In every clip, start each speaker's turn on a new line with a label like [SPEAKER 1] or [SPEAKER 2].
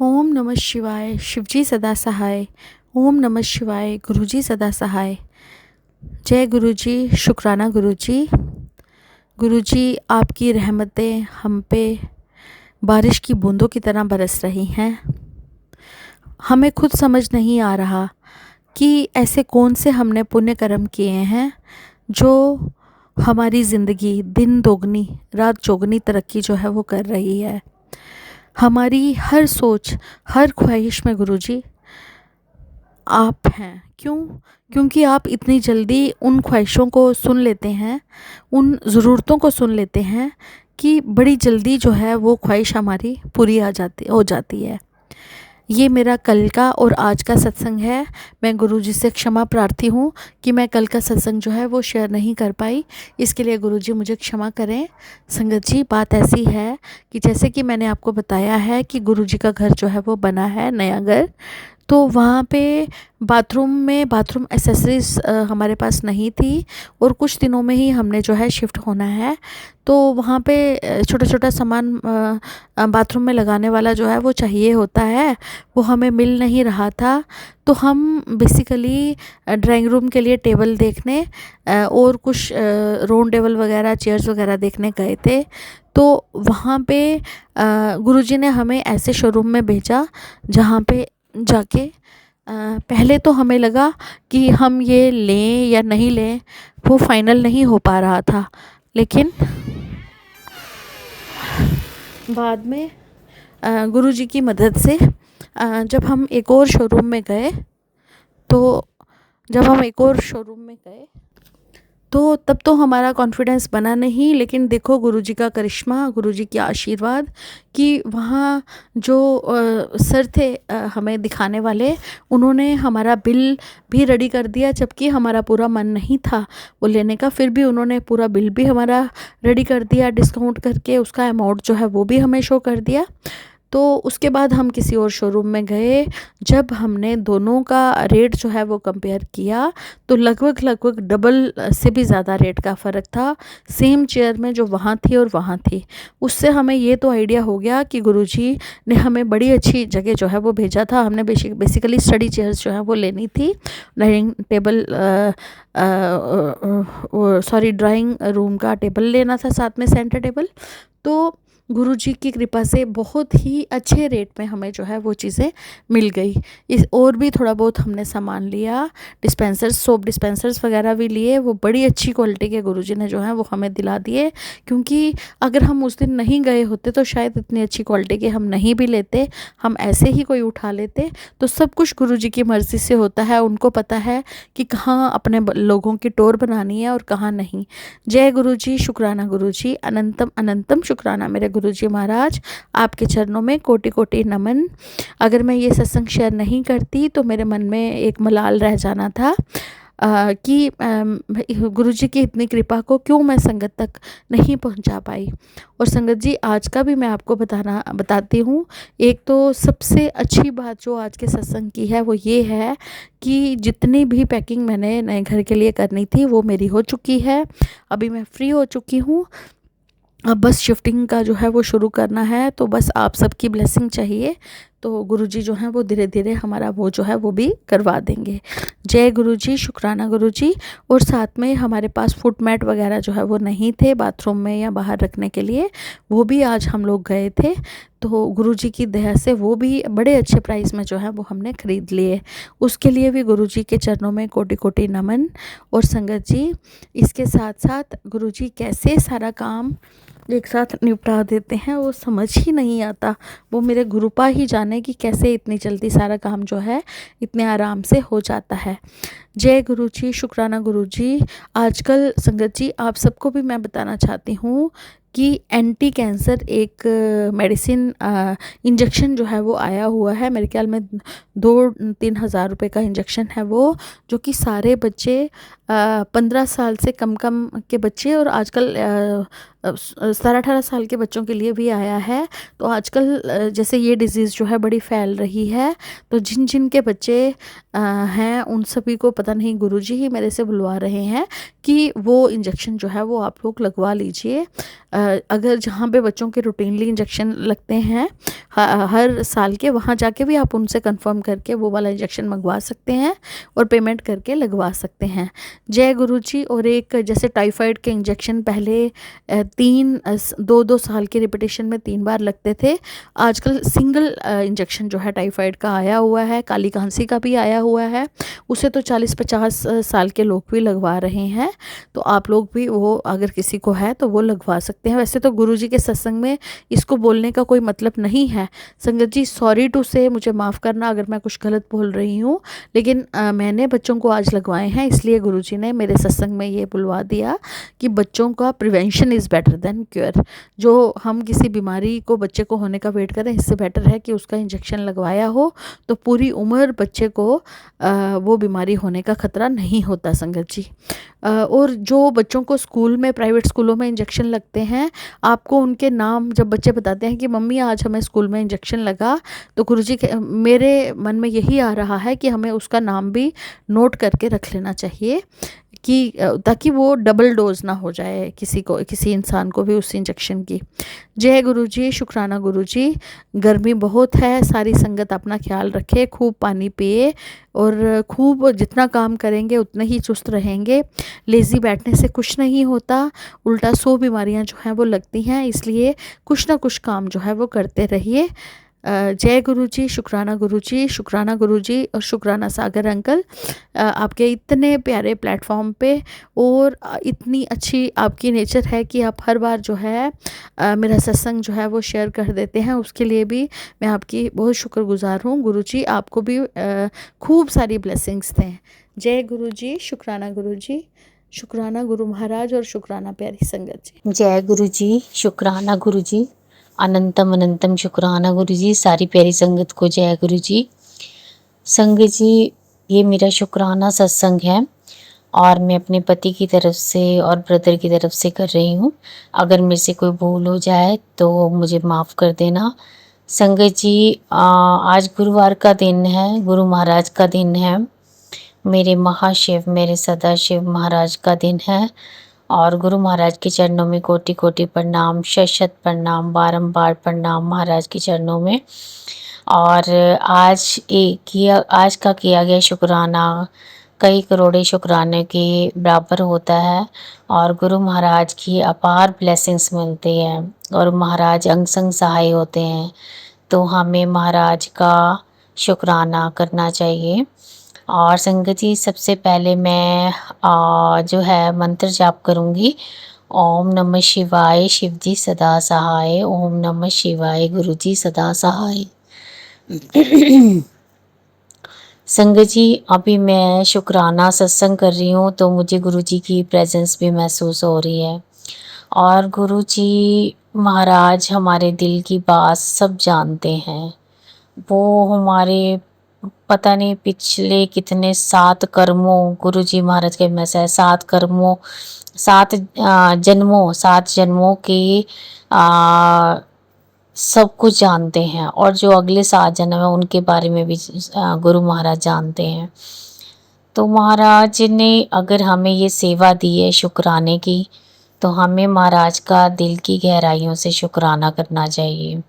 [SPEAKER 1] ओम नमः शिवाय। शिवजी सदा सहाय। ओम नमः शिवाय। गुरुजी सदा सहाय। जय गुरुजी। शुक्राना गुरुजी। गुरुजी आपकी रहमतें हम पे बारिश की बूंदों की तरह बरस रही हैं। हमें खुद समझ नहीं आ रहा कि ऐसे कौन से हमने पुण्य कर्म किए हैं जो हमारी ज़िंदगी दिन दोगुनी रात चौगुनी तरक्की जो है वो कर रही है। हमारी हर सोच, हर ख्वाहिश में गुरुजी आप हैं। क्यों? क्योंकि आप इतनी जल्दी उन ख्वाहिशों को सुन लेते हैं, उन ज़रूरतों को सुन लेते हैं कि बड़ी जल्दी जो है वो ख्वाहिश हमारी पूरी हो जाती है। ये मेरा कल का और आज का सत्संग है। मैं गुरुजी से क्षमा प्रार्थी हूँ कि मैं कल का सत्संग जो है वो शेयर नहीं कर पाई। इसके लिए गुरुजी मुझे क्षमा करें। संगत जी, बात ऐसी है कि जैसे कि मैंने आपको बताया है कि गुरुजी का घर जो है वो बना है, नया घर। तो वहाँ पे बाथरूम एसेसरीज़ हमारे पास नहीं थी और कुछ दिनों में ही हमने जो है शिफ्ट होना है। तो वहाँ पे छोटा छोटा सामान बाथरूम में लगाने वाला जो है वो चाहिए होता है, वो हमें मिल नहीं रहा था। तो हम बेसिकली ड्राइंग रूम के लिए टेबल देखने और कुछ राउंड टेबल वगैरह, चेयर्स वगैरह देखने गए थे। तो वहाँ पे गुरुजी ने हमें ऐसे शोरूम में भेजा जहाँ पे जाके पहले तो हमें लगा कि हम ये लें या नहीं लें, वो फाइनल नहीं हो पा रहा था। लेकिन बाद में गुरुजी की मदद से जब हम एक और शोरूम में गए तो तब तो हमारा कॉन्फिडेंस बना नहीं। लेकिन देखो गुरुजी का करिश्मा, गुरुजी की आशीर्वाद कि वहाँ जो सर थे हमें दिखाने वाले, उन्होंने हमारा बिल भी रेडी कर दिया। जबकि हमारा पूरा मन नहीं था वो लेने का, फिर भी उन्होंने पूरा बिल भी हमारा रेडी कर दिया, डिस्काउंट करके उसका अमाउंट जो है वो भी हमें शो कर दिया। तो उसके बाद हम किसी और शोरूम में गए। जब हमने दोनों का रेट जो है वो कंपेयर किया तो लगभग डबल से भी ज़्यादा रेट का फ़र्क था सेम चेयर में जो वहाँ थी और वहाँ थी। उससे हमें ये तो आइडिया हो गया कि गुरुजी ने हमें बड़ी अच्छी जगह जो है वो भेजा था। हमने बेसिकली स्टडी चेयर्स जो है वो लेनी थी। डाइनिंग टेबल ड्राइंग रूम का टेबल लेना था, साथ में सेंटर टेबल। तो गुरुजी की कृपा से बहुत ही अच्छे रेट में हमें जो है वो चीज़ें मिल गई। इस और भी थोड़ा बहुत हमने सामान लिया, डिस्पेंसर्स, सोप डिस्पेंसर्स वगैरह भी लिए। वो बड़ी अच्छी क्वालिटी के गुरुजी ने जो है वो हमें दिला दिए, क्योंकि अगर हम उस दिन नहीं गए होते तो शायद इतनी अच्छी क्वालिटी के हम नहीं भी लेते, हम ऐसे ही कोई उठा लेते। तो सब कुछ गुरुजी की मर्ज़ी से होता है। उनको पता है कि कहाँ अपने लोगों की टोर बनानी है और कहाँ नहीं। जय गुरुजी। शुक्राना गुरुजी। अनंतम अनंतम शुक्राना मेरे गुरुजी महाराज। आपके चरणों में कोटि कोटि नमन। अगर मैं ये सत्संग शेयर नहीं करती तो मेरे मन में एक मलाल रह जाना था कि गुरुजी की इतनी कृपा को क्यों मैं संगत तक नहीं पहुंचा पाई। और संगत जी, आज का भी मैं आपको बताती हूँ। एक तो सबसे अच्छी बात जो आज के सत्संग की है वो ये है कि जितनी भी पैकिंग मैंने नए घर के लिए करनी थी वो मेरी हो चुकी है। अभी मैं फ्री हो चुकी हूँ। अब बस शिफ्टिंग का जो है वो शुरू करना है। तो बस आप सबकी ब्लेसिंग चाहिए। तो गुरुजी जो हैं वो धीरे धीरे हमारा वो जो है वो भी करवा देंगे। जय गुरुजी। शुक्राना गुरुजी। और साथ में हमारे पास फुट मैट वगैरह जो है वो नहीं थे बाथरूम में या बाहर रखने के लिए, वो भी आज हम लोग गए थे। तो गुरुजी की दया से वो भी बड़े अच्छे प्राइस में जो है वो हमने ख़रीद लिए। उसके लिए भी गुरुजी के चरणों में कोटि कोटि नमन। और संगत जी, इसके साथ साथ गुरुजी कैसे सारा काम एक साथ निपटा देते हैं वो समझ ही नहीं आता। वो मेरे गुरुपा ही जाने कि कैसे इतनी जल्दी सारा काम जो है इतने आराम से हो जाता है। जय गुरुजी। शुक्राना गुरुजी। आजकल संगत जी, आप सबको भी मैं बताना चाहती हूँ कि एंटी कैंसर एक मेडिसिन इंजेक्शन जो है वो आया हुआ है। मेरे ख्याल में 2-3 हज़ार रुपये का इंजेक्शन है वो, जो कि सारे बच्चे 15 साल से कम के बच्चे और आजकल 17-18 साल के बच्चों के लिए भी आया है। तो आजकल जैसे ये डिज़ीज़ जो है बड़ी फैल रही है, तो जिन जिन के बच्चे हैं उन सभी को पता नहीं गुरुजी ही मेरे से बुलवा रहे हैं कि वो इंजेक्शन जो है वो आप लोग लगवा लीजिए। अगर जहाँ पे बच्चों के रूटीनली इंजेक्शन लगते हैं हर साल के, वहाँ जाके भी आप उनसे कंफर्म करके वो वाला इंजेक्शन मंगवा सकते हैं और पेमेंट करके लगवा सकते हैं। जय गुरुजी। और एक जैसे टाइफाइड के इंजेक्शन पहले 2-2 साल के रिपीटेशन में 3 बार लगते थे, आजकल सिंगल इंजेक्शन जो है टाइफाइड का आया हुआ है, काली खांसी का भी आया हुआ है, उसे तो 40-50 साल के लोग भी लगवा रहे हैं। तो आप लोग भी वो अगर किसी को है तो वो लगवा सकते हैं। वैसे तो गुरुजी के सत्संग में इसको बोलने का कोई मतलब नहीं है। संगत जी सॉरी टू से, मुझे माफ़ करना अगर मैं कुछ गलत बोल रही हूँ, लेकिन मैंने बच्चों को आज लगवाए हैं, इसलिए गुरुजी ने मेरे सत्संग में ये बुलवा दिया कि बच्चों का prevention is better than cure. जो हम किसी बीमारी को बच्चे को होने का वेट करें, इससे बेटर है कि उसका इंजेक्शन लगवाया हो तो पूरी उम्र बच्चे को वो बीमारी होने का खतरा नहीं होता संगत जी। और जो बच्चों को स्कूल में, प्राइवेट स्कूलों में इंजेक्शन लगते हैं, आपको उनके नाम जब बच्चे बताते हैं कि मम्मी आज हमें स्कूल में इंजेक्शन लगा, तो गुरुजी मेरे मन में यही आ रहा है कि हमें उसका नाम भी नोट करके रख लेना चाहिए कि ताकि वो डबल डोज ना हो जाए किसी इंसान को भी उस इंजेक्शन की। जय गुरुजी। शुक्राना गुरुजी। गर्मी बहुत है, सारी संगत अपना ख्याल रखे, खूब पानी पिए और खूब जितना काम करेंगे उतने ही चुस्त रहेंगे। लेज़ी बैठने से कुछ नहीं होता, उल्टा 100 बीमारियां जो हैं वो लगती हैं, इसलिए कुछ ना कुछ काम जो है वो करते रहिए। जय गुरुजी। शुक्राना गुरुजी। शुक्राना गुरुजी और शुक्राना सागर अंकल, आपके इतने प्यारे प्लेटफॉर्म पे, और इतनी अच्छी आपकी नेचर है कि आप हर बार जो है मेरा सत्संग जो है वो शेयर कर देते हैं, उसके लिए भी मैं आपकी बहुत शुक्रगुजार हूँ। गुरुजी आपको भी खूब सारी ब्लेसिंग्स दें। जय गुरुजी। शुक्राना गुरुजी। शुक्राना गुरु महाराज और शुक्राना प्यारी संगत जी।
[SPEAKER 2] जय गुरु जी। शुक्राना गुरु जी। अनंतम अनंतम शुक्राना गुरु जी। सारी प्यारी संगत को जय गुरु जी। संगत जी, ये मेरा शुक्राना सत्संग है और मैं अपने पति की तरफ से और ब्रदर की तरफ से कर रही हूँ। अगर मेरे से कोई भूल हो जाए तो मुझे माफ़ कर देना। संगत जी, आज गुरुवार का दिन है, गुरु महाराज का दिन है, मेरे महाशिव, मेरे सदाशिव महाराज का दिन है और गुरु महाराज के चरणों में कोटि कोटि प्रणाम, शत शत प्रणाम, बारंबार प्रणाम महाराज के चरणों में। और आज का किया गया शुक्राना कई करोड़े शुक्राने के बराबर होता है और गुरु महाराज की अपार ब्लेसिंग्स मिलती हैं और महाराज अंग संग सहाय होते हैं, तो हमें महाराज का शुक्राना करना चाहिए। और संगत जी, सबसे पहले मैं जो है मंत्र जाप करूँगी। ओम नमः शिवाय, शिव जी सदा सहाय। ओम नमः शिवाय, गुरु जी सदा सहाय। संगत जी, अभी मैं शुक्राना सत्संग कर रही हूँ तो मुझे गुरु जी की प्रेजेंस भी महसूस हो रही है और गुरु जी महाराज हमारे दिल की बात सब जानते हैं। वो हमारे पता नहीं पिछले कितने 7 कर्मों, गुरु जी महाराज के मैसेज 7 कर्मों, 7 जन्मों की सब कुछ जानते हैं और जो अगले 7 जन्म है उनके बारे में भी गुरु महाराज जानते हैं। तो महाराज ने अगर हमें ये सेवा दी है शुक्राने की, तो हमें महाराज का दिल की गहराइयों से शुक्राना करना चाहिए,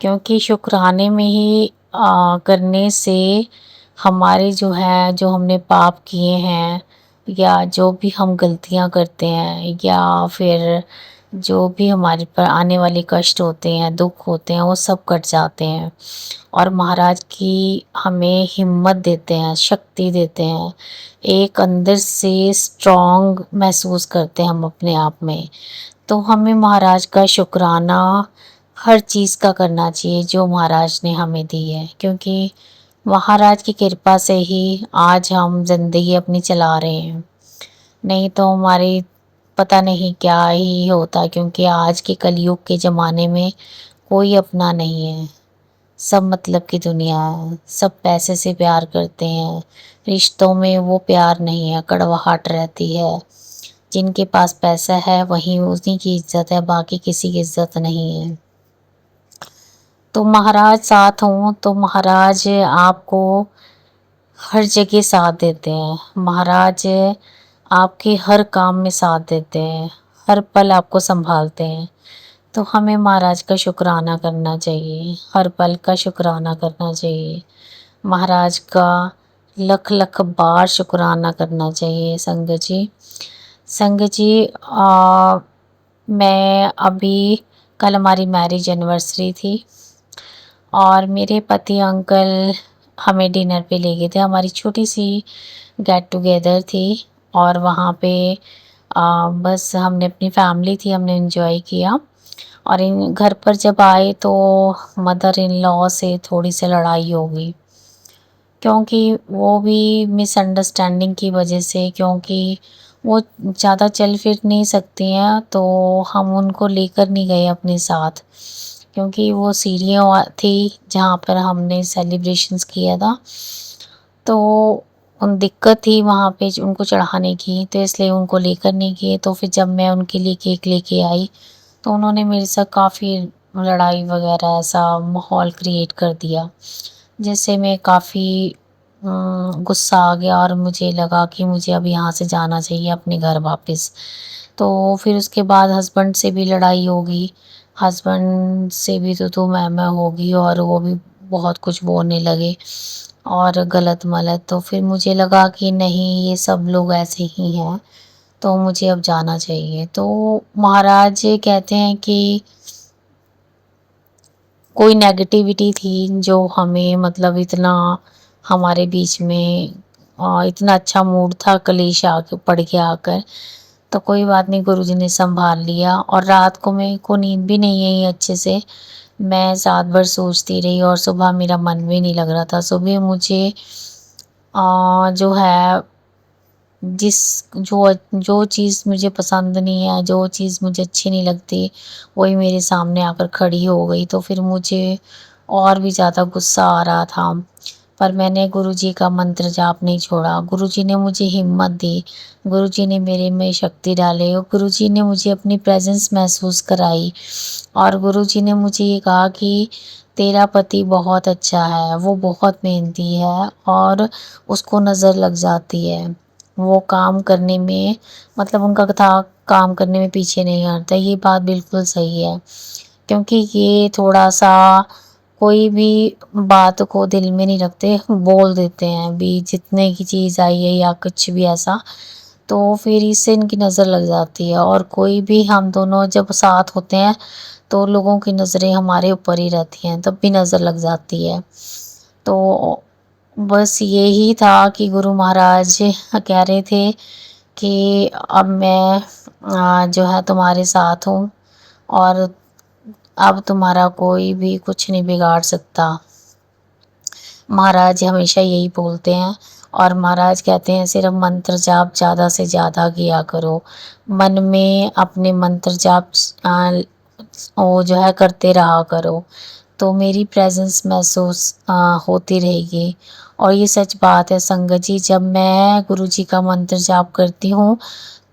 [SPEAKER 2] क्योंकि शुक्राने में ही करने से हमारे जो हमने पाप किए हैं या जो भी हम गलतियां करते हैं या फिर जो भी हमारे पर आने वाले कष्ट होते हैं, दुख होते हैं, वो सब कट जाते हैं और महाराज की हमें हिम्मत देते हैं, शक्ति देते हैं, एक अंदर से स्ट्रॉन्ग महसूस करते हैं हम अपने आप में। तो हमें महाराज का शुक्राना हर चीज़ का करना चाहिए जो महाराज ने हमें दी है, क्योंकि महाराज की कृपा से ही आज हम जिंदगी अपनी चला रहे हैं, नहीं तो हमारी पता नहीं क्या ही होता, क्योंकि आज के कलयुग के ज़माने में कोई अपना नहीं है, सब मतलब की दुनिया है, सब पैसे से प्यार करते हैं, रिश्तों में वो प्यार नहीं है, कड़वाहट रहती है, जिनके पास पैसा है वहीं उन्हीं की इज्जत है, बाकी किसी की इज्जत नहीं है। तो महाराज साथ हों तो महाराज आपको हर जगह साथ देते हैं। महाराज आपके हर काम में साथ देते हैं, हर पल आपको संभालते हैं। तो हमें महाराज का शुक्राना करना चाहिए, हर पल का शुक्राना करना चाहिए। महाराज का लख लख बार शुक्राना करना चाहिए संगत जी। संगत जी, मैं अभी कल हमारी मैरिज एनिवर्सरी थी और मेरे पति अंकल हमें डिनर पे ले गए थे। हमारी छोटी सी गेट टुगेदर थी और वहाँ पे बस हमने अपनी फैमिली थी, हमने एंजॉय किया। और इन घर पर जब आए तो मदर इन लॉ से थोड़ी सी लड़ाई हो गई, क्योंकि वो भी मिसअंडरस्टैंडिंग की वजह से, क्योंकि वो ज़्यादा चल फिर नहीं सकती हैं तो हम उनको लेकर नहीं गए अपने साथ, क्योंकि वो सीढ़ियाँ थी जहाँ पर हमने सेलिब्रेशंस किया था, तो उन दिक्कत थी वहाँ पे उनको चढ़ाने की, तो इसलिए उनको लेकर नहीं गए। तो फिर जब मैं उनके लिए केक लेके आई तो उन्होंने मेरे साथ काफ़ी लड़ाई वगैरह ऐसा माहौल क्रिएट कर दिया, जिससे मैं काफ़ी गुस्सा आ गया और मुझे लगा कि मुझे अब यहाँ से जाना चाहिए अपने घर वापस। तो फिर उसके बाद हस्बैंड से भी लड़ाई होगी, हस्बैंड से भी तो मैं होगी और वो भी बहुत कुछ बोलने लगे और गलत मलत। तो फिर मुझे लगा कि नहीं, ये सब लोग ऐसे ही हैं, तो मुझे अब जाना चाहिए। तो महाराज कहते हैं कि कोई नेगेटिविटी थी जो हमें मतलब इतना हमारे बीच में इतना अच्छा मूड था, कलेश आके पड़ गया आकर। तो कोई बात नहीं, गुरुजी ने संभाल लिया और रात को मेरे को नींद भी नहीं आई अच्छे से। मैं रात भर सोचती रही और सुबह मेरा मन भी नहीं लग रहा था। सुबह मुझे जो है जिस जो चीज़ मुझे पसंद नहीं है, जो चीज़ मुझे अच्छी नहीं लगती, वही मेरे सामने आकर खड़ी हो गई। तो फिर मुझे और भी ज़्यादा गुस्सा आ रहा था, पर मैंने गुरुजी का मंत्र जाप नहीं छोड़ा। गुरुजी ने मुझे हिम्मत दी, गुरुजी ने मेरे में शक्ति डाली और गुरुजी ने मुझे अपनी प्रेजेंस महसूस कराई। और गुरुजी ने मुझे ये कहा कि तेरा पति बहुत अच्छा है, वो बहुत मेहनती है और उसको नज़र लग जाती है, वो काम करने में मतलब उनका था काम करने में पीछे नहीं हटता। ये बात बिल्कुल सही है, क्योंकि ये थोड़ा सा कोई भी बात को दिल में नहीं रखते, बोल देते हैं भी जितने की चीज़ आई है या कुछ भी ऐसा, तो फिर इससे इनकी नज़र लग जाती है। और कोई भी हम दोनों जब साथ होते हैं तो लोगों की नज़रें हमारे ऊपर ही रहती हैं, तब भी नज़र लग जाती है। तो बस यही था कि गुरु महाराज कह रहे थे कि अब मैं जो है तुम्हारे साथ हूँ और अब तुम्हारा कोई भी कुछ नहीं बिगाड़ सकता। महाराज हमेशा यही बोलते हैं और महाराज कहते हैं सिर्फ मंत्र जाप ज़्यादा से ज़्यादा किया करो, मन में अपने मंत्र जाप वो जो है करते रहा करो, तो मेरी प्रेजेंस महसूस होती रहेगी। और ये सच बात है संगत जी, जब मैं गुरुजी का मंत्र जाप करती हूँ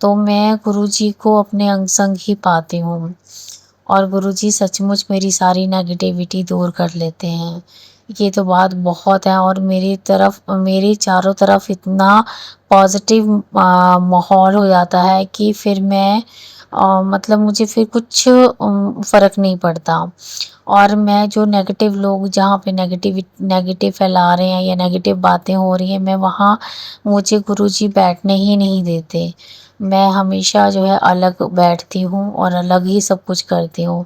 [SPEAKER 2] तो मैं गुरुजी को अपने अंग संग ही पाती हूँ और गुरुजी सचमुच मेरी सारी नेगेटिविटी दूर कर लेते हैं। ये तो बात बहुत है और मेरी चारों तरफ इतना पॉजिटिव माहौल हो जाता है कि फिर मैं मतलब मुझे फिर कुछ फ़र्क नहीं पड़ता। और मैं जो नेगेटिव लोग जहाँ पे नेगेटिव फैला रहे हैं या नेगेटिव बातें हो रही हैं, मैं वहाँ मुझे गुरुजी बैठने ही नहीं देते। मैं हमेशा जो है अलग बैठती हूँ और अलग ही सब कुछ करती हूँ।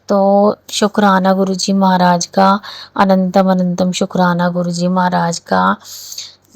[SPEAKER 2] तो शुक्राना गुरुजी महाराज का, अनंतम अनंतम शुक्राना गुरुजी महाराज का।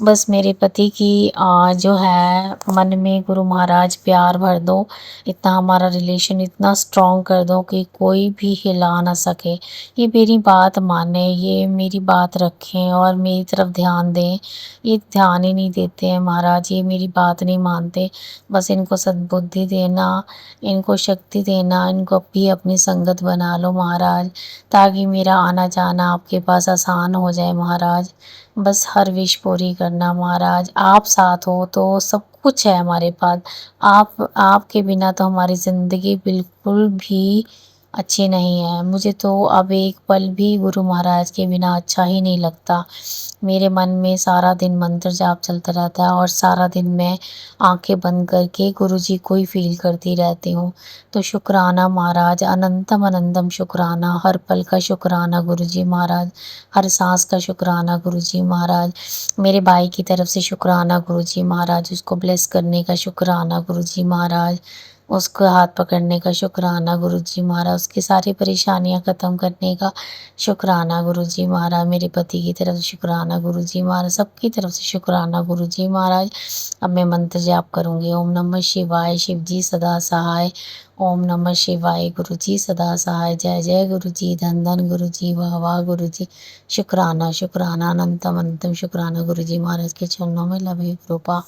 [SPEAKER 2] बस मेरे पति की जो है मन में गुरु महाराज प्यार भर दो, इतना हमारा रिलेशन इतना स्ट्रॉन्ग कर दो कि कोई भी हिला ना सके। ये मेरी बात माने, ये मेरी बात रखें और मेरी तरफ ध्यान दें। ये ध्यान ही नहीं देते हैं महाराज, ये मेरी बात नहीं मानते। बस इनको सद्बुद्धि देना, इनको शक्ति देना, इनको भी अपनी संगत बना लो महाराज, ताकि मेरा आना जाना आपके पास आसान हो जाए महाराज। बस हर विश पूरी कर करना महाराज। आप साथ हो तो सब कुछ है हमारे पास। आपके बिना तो हमारी ज़िंदगी बिल्कुल भी अच्छी नहीं है। मुझे तो अब एक पल भी गुरु महाराज के बिना अच्छा ही नहीं लगता। मेरे मन में सारा दिन मंत्र जाप चलता रहता है और सारा दिन मैं आंखें बंद करके गुरु जी को ही फील करती रहती हूँ। तो शुक्राना महाराज, अनंतम अनंतम शुक्राना, हर पल का शुक्राना गुरु जी महाराज, हर सांस का शुक्राना गुरु जी महाराज। मेरे भाई की तरफ से शुक्राना गुरु जी महाराज, उसको ब्लेस करने का शुक्राना गुरु जी महाराज, उसको हाथ पकड़ने का शुक्राना गुरु जी महाराज, उसकी सारी परेशानियां ख़त्म करने का शुक्राना गुरु जी महाराज। मेरे पति की तरफ से शुक्राना गुरु जी महाराज, सबकी तरफ से शुक्राना गुरु जी महाराज। अब मैं मंत्र जाप करूँगी। ओम नमः शिवाय, शिव जी सदा सहाय। ओम नमः शिवाय, गुरु जी सदा सहाय। जय जय गुरु जी, धन धन गुरु जी, वाह वाह गुरु जी। शुक्राना शुक्राना, अनंतम अनंतम शुक्राना गुरु जी महाराज के चरणों में लवे कृपा।